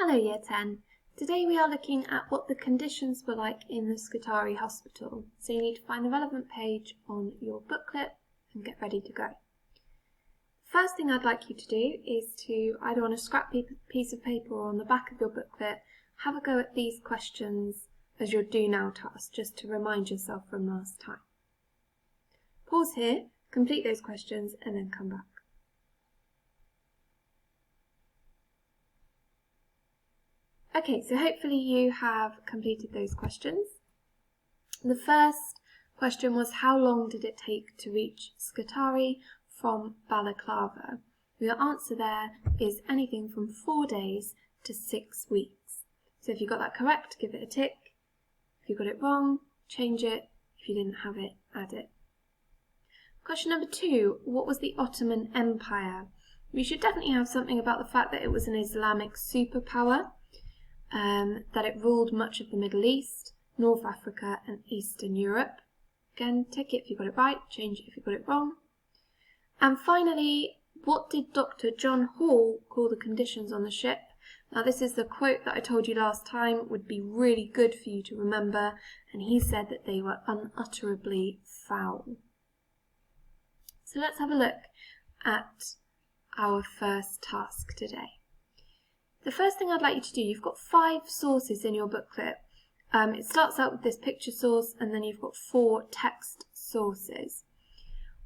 Hello Year 10. Today we are looking at what the conditions were like in the Scutari Hospital. So you need to find the relevant page on your booklet and get ready to go. First thing I'd like you to do is to, either on a scrap piece of paper or on the back of your booklet, have a go at these questions as your do now task, just to remind yourself from last time. Pause here, complete those questions and then come back. Okay, so hopefully you have completed those questions. The first question was, how long did it take to reach Scutari from Balaclava? Your answer there is anything from 4 days to 6 weeks. So if you got that correct, give it a tick. If you got it wrong, change it. If you didn't have it, add it. Question number 2, what was the Ottoman Empire? We should definitely have something about the fact that it was an Islamic superpower. That it ruled much of the Middle East, North Africa and Eastern Europe. Again, tick it if you got it right, change it if you got it wrong. And finally, what did Dr. John Hall call the conditions on the ship? Now this is the quote that I told you last time would be really good for you to remember, and he said that they were unutterably foul. So let's have a look at our first task today. The first thing I'd like you to do, you've got 5 sources in your booklet. It starts out with this picture source and then you've got 4 text sources.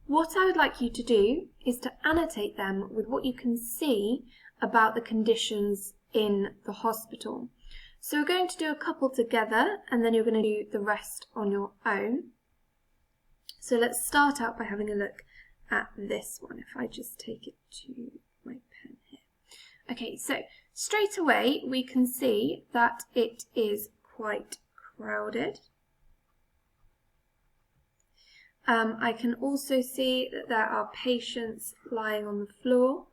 What I would like you to do is to annotate them with what you can see about the conditions in the hospital. So we're going to do a couple together and then you're going to do the rest on your own. So let's start out by having a look at this one, if I just take it to my pen here. Okay, so straight away we can see that it is quite crowded. I can also see that there are patients lying on the floor.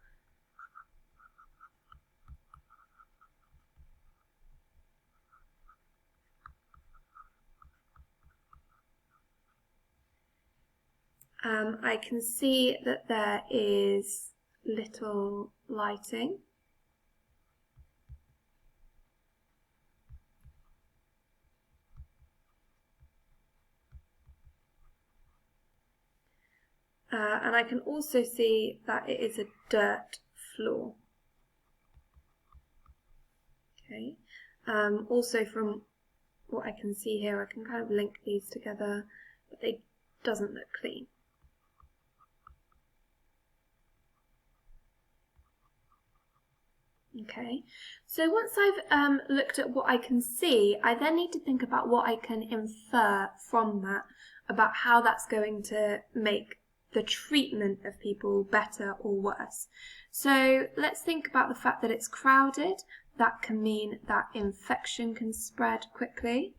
I can see that there is little lighting. And I can also see that it is a dirt floor. Okay. Also from what I can see here, I can kind of link these together, but it doesn't look clean. Okay, so once I've looked at what I can see, I then need to think about what I can infer from that, about how that's going to make the treatment of people better or worse. So let's think about the fact that it's crowded. That can mean that infection can spread quickly.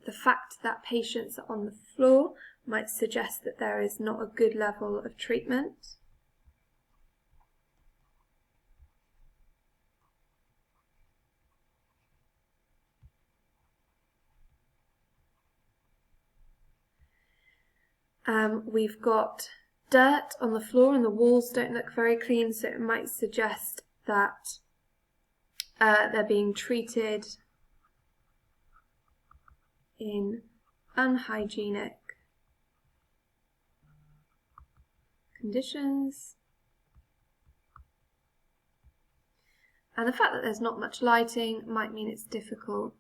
The fact that patients are on the floor might suggest that there is not a good level of treatment. We've got dirt on the floor and the walls don't look very clean, so it might suggest that they're being treated in unhygienic conditions. And the fact that there's not much lighting might mean it's difficult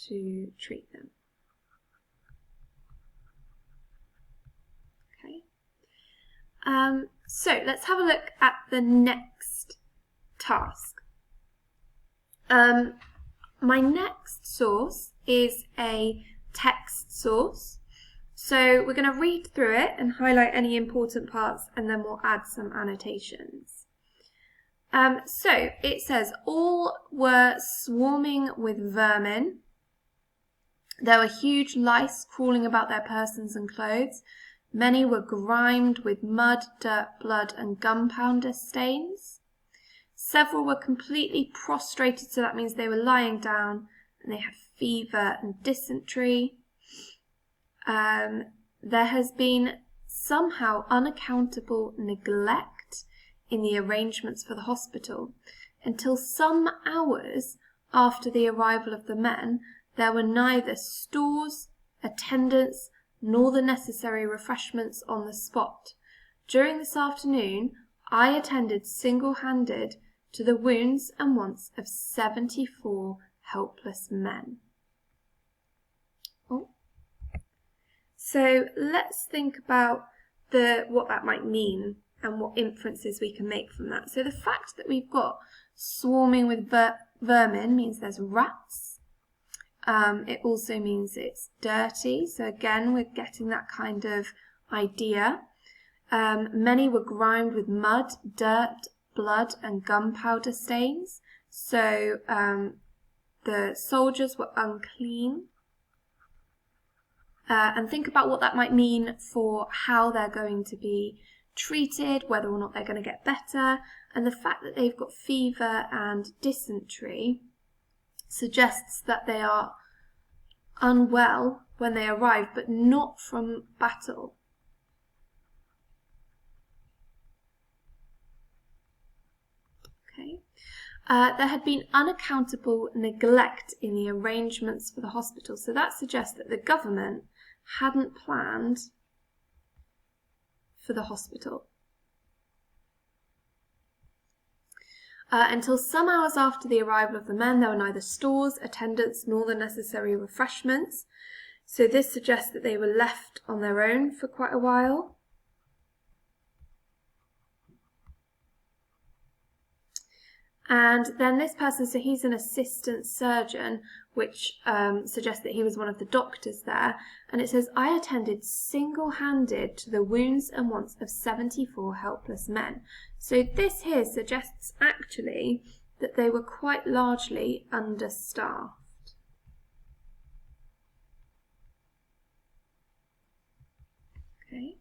to treat them. Okay. So let's have a look at the next task. My next source is a text source. So we're going to read through it and highlight any important parts and then we'll add some annotations. So it says, all were swarming with vermin. There were huge lice crawling about their persons and clothes. Many were grimed with mud, dirt, blood and gunpowder stains. Several were completely prostrated, so that means they were lying down and they had fever and dysentery. There has been somehow unaccountable neglect in the arrangements for the hospital. Until some hours after the arrival of the men, there were neither stores, attendants, nor the necessary refreshments on the spot. During this afternoon, I attended single-handed to the wounds and wants of 74 helpless men. So let's think about what that might mean and what inferences we can make from that. So the fact that we've got swarming with vermin means there's rats. It also means it's dirty. So again, we're getting that kind of idea. Many were grimed with mud, dirt, blood and gunpowder stains. So the soldiers were unclean. And think about what that might mean for how they're going to be treated, whether or not they're going to get better. And the fact that they've got fever and dysentery suggests that they are unwell when they arrive, but not from battle. Okay. There had been unaccountable neglect in the arrangements for the hospital. So that suggests that the government hadn't planned for the hospital. Until some hours after the arrival of the men, there were neither stores, attendants, nor the necessary refreshments. So this suggests that they were left on their own for quite a while. And then this person, so he's an assistant surgeon, which suggests that he was one of the doctors there. And it says, I attended single-handed to the wounds and wants of 74 helpless men. So this here suggests actually that they were quite largely understaffed. Okay.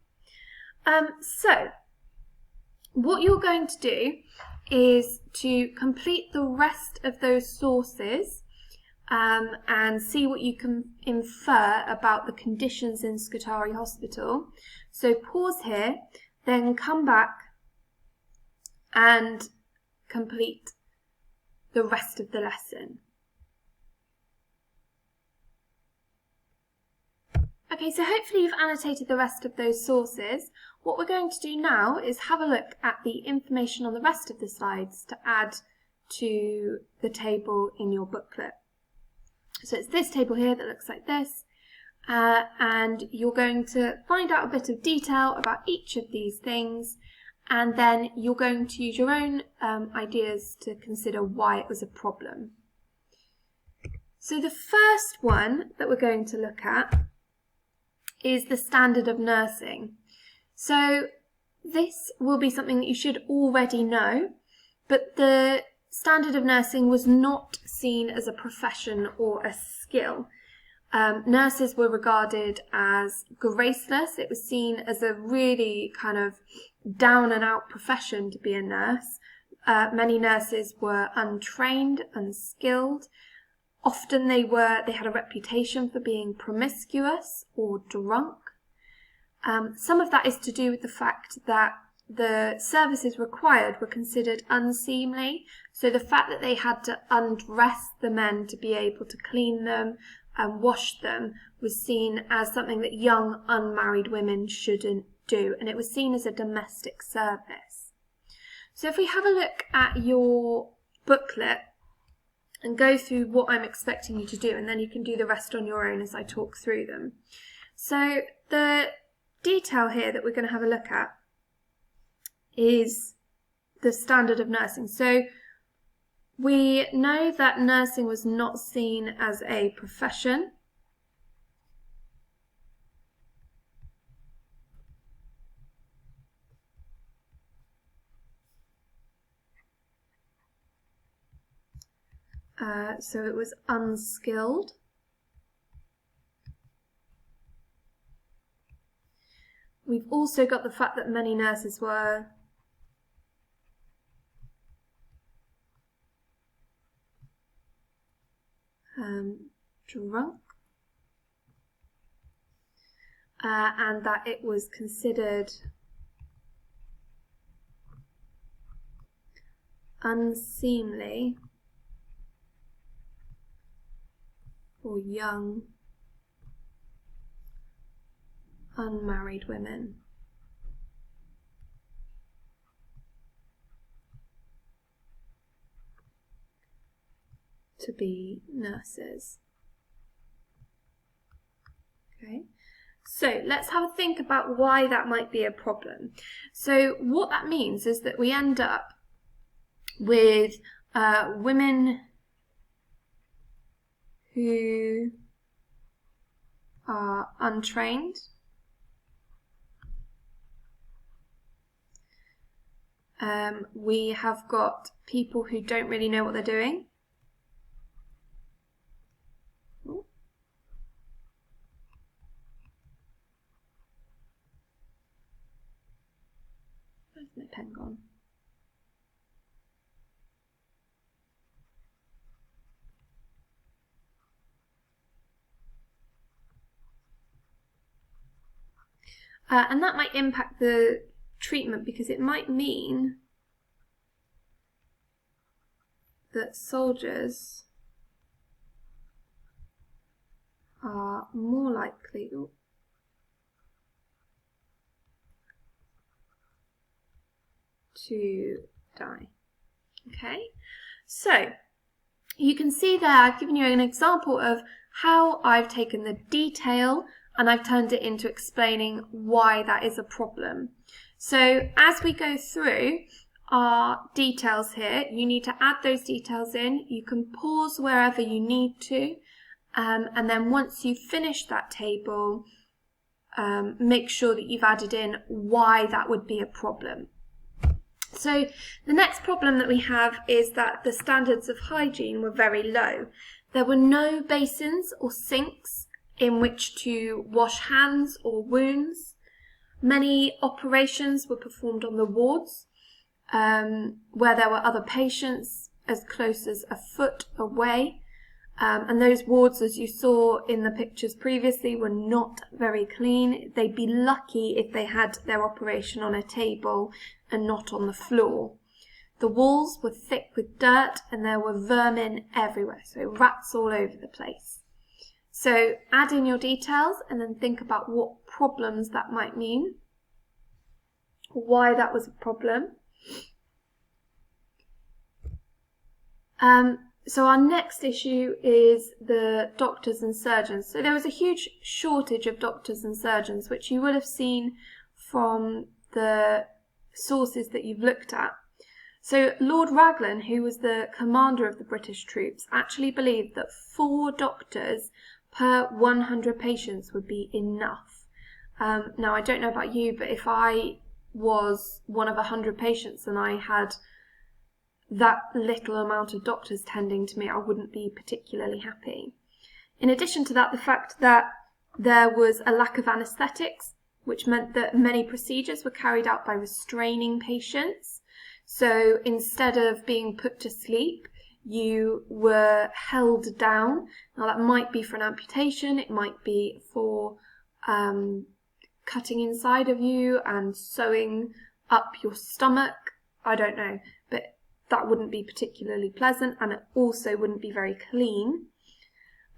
So what you're going to do is to complete the rest of those sources and see what you can infer about the conditions in Scutari Hospital. So pause here, then come back and complete the rest of the lesson. Okay, so hopefully you've annotated the rest of those sources. What we're going to do now is have a look at the information on the rest of the slides to add to the table in your booklet. So it's this table here that looks like this, and you're going to find out a bit of detail about each of these things, and then you're going to use your own ideas to consider why it was a problem. So the first one that we're going to look at is the standard of nursing. So this will be something that you should already know, but the standard of nursing was not seen as a profession or a skill. Nurses were regarded as graceless. It was seen as a really kind of down and out profession to be a nurse. Many nurses were untrained, unskilled. Often they had a reputation for being promiscuous or drunk. Some of that is to do with the fact that the services required were considered unseemly. So the fact that they had to undress the men to be able to clean them and wash them was seen as something that young unmarried women shouldn't do, and it was seen as a domestic service. So if we have a look at your booklet and go through what I'm expecting you to do, and then you can do the rest on your own as I talk through them. So the detail here that we're going to have a look at is the standard of nursing. So we know that nursing was not seen as a profession. So it was unskilled. We've also got the fact that many nurses were drunk, and that it was considered unseemly for young unmarried women to be nurses. Okay, so let's have a think about why that might be a problem. So what that means is that we end up with women who are untrained, we have got people who don't really know what they're doing. Where's my pen gone? And that might impact the treatment, because it might mean that soldiers are more likely to die. Okay, so you can see there I've given you an example of how I've taken the detail and I've turned it into explaining why that is a problem. So as we go through our details here, you need to add those details in. You can pause wherever you need to, and then once you've finished that table, make sure that you've added in why that would be a problem. So the next problem that we have is that the standards of hygiene were very low. There were no basins or sinks in which to wash hands or wounds. Many operations were performed on the wards, where there were other patients as close as a foot away. And those wards, as you saw in the pictures previously, were not very clean. They'd be lucky if they had their operation on a table and not on the floor. The walls were thick with dirt and there were vermin everywhere, so rats all over the place. So add in your details and then think about what problems that might mean, why that was a problem. So our next issue is the doctors and surgeons. So there was a huge shortage of doctors and surgeons, which you would have seen from the sources that you've looked at. So Lord Raglan, who was the commander of the British troops, actually believed that 4 doctors per 100 patients would be enough. Now, I don't know about you, but if I was one of 100 patients and I had that little amount of doctors tending to me, I wouldn't be particularly happy. In addition to that, the fact that there was a lack of anaesthetics, which meant that many procedures were carried out by restraining patients. So instead of being put to sleep, you were held down. Now that might be for an amputation, it might be for cutting inside of you and sewing up your stomach, I don't know, but that wouldn't be particularly pleasant, and it also wouldn't be very clean.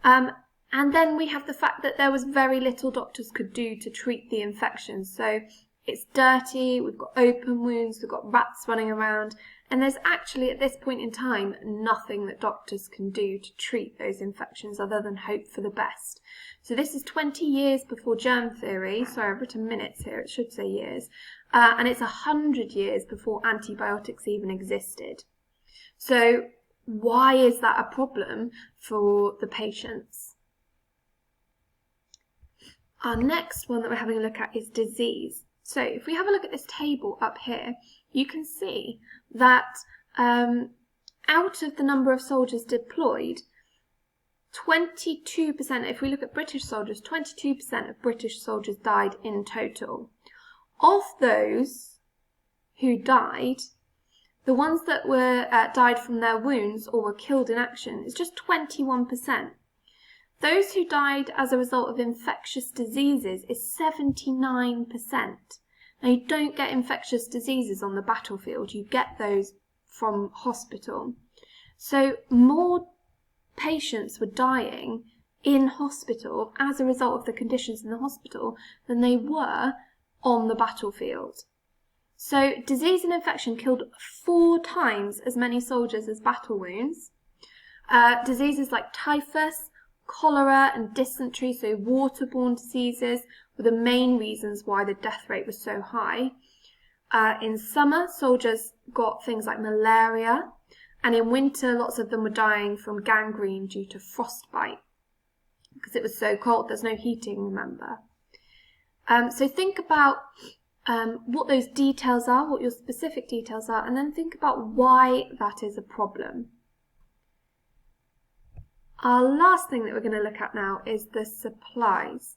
And then we have the fact that there was very little doctors could do to treat the infection. So it's dirty, we've got open wounds, we've got rats running around, and there's actually at this point in time nothing that doctors can do to treat those infections other than hope for the best. So this is 20 years before germ theory. Sorry, I've written minutes here, it should say years. And it's 100 years before antibiotics even existed. So why is that a problem for the patients? Our next one that we're having a look at is disease. So if we have a look at this table up here, you can see that out of the number of soldiers deployed, 22%, if we look at British soldiers, 22% of British soldiers died in total. Of those who died, The ones that were died from their wounds or were killed in action is just 21%. Those who died as a result of infectious diseases is 79%. Now, you don't get infectious diseases on the battlefield, you get those from hospital. So more patients were dying in hospital as a result of the conditions in the hospital than they were on the battlefield. So disease and infection killed 4 times as many soldiers as battle wounds. Diseases like typhus, cholera and dysentery, so waterborne diseases, were the main reasons why the death rate was so high. In summer, soldiers got things like malaria, and in winter, lots of them were dying from gangrene due to frostbite, because it was so cold. There's no heating, remember. So think about what those details are, what your specific details are, and then think about why that is a problem. Our last thing that we're going to look at now is the supplies.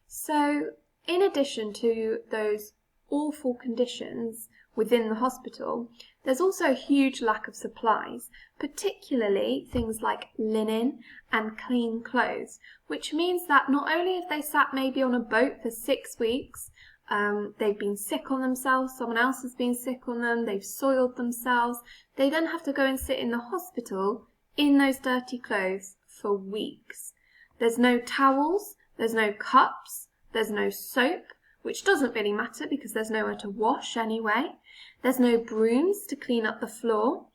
So in addition to those awful conditions within the hospital, there's also a huge lack of supplies, particularly things like linen and clean clothes, which means that not only have they sat maybe on a boat for 6 weeks, they've been sick on themselves, someone else has been sick on them, they've soiled themselves, they then have to go and sit in the hospital in those dirty clothes for weeks. There's no towels, there's no cups, there's no soap, which doesn't really matter because there's nowhere to wash anyway. There's no brooms to clean up the floor.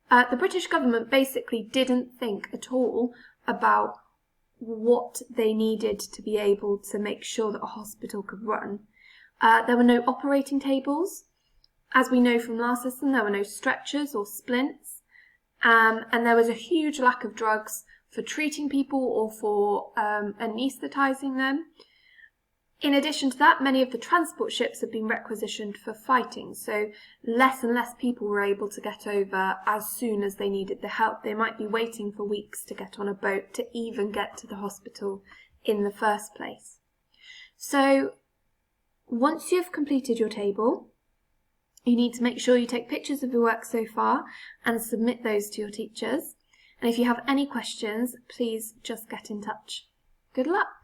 The British government basically didn't think at all about what they needed to be able to make sure that a hospital could run. There were no operating tables. As we know from last lesson, there were no stretchers or splints. And there was a huge lack of drugs for treating people or for anaesthetising them. In addition to that, many of the transport ships had been requisitioned for fighting, so less and less people were able to get over as soon as they needed the help. They might be waiting for weeks to get on a boat to even get to the hospital in the first place. So once you've completed your table, you need to make sure you take pictures of your work so far and submit those to your teachers. And if you have any questions, please just get in touch. Good luck!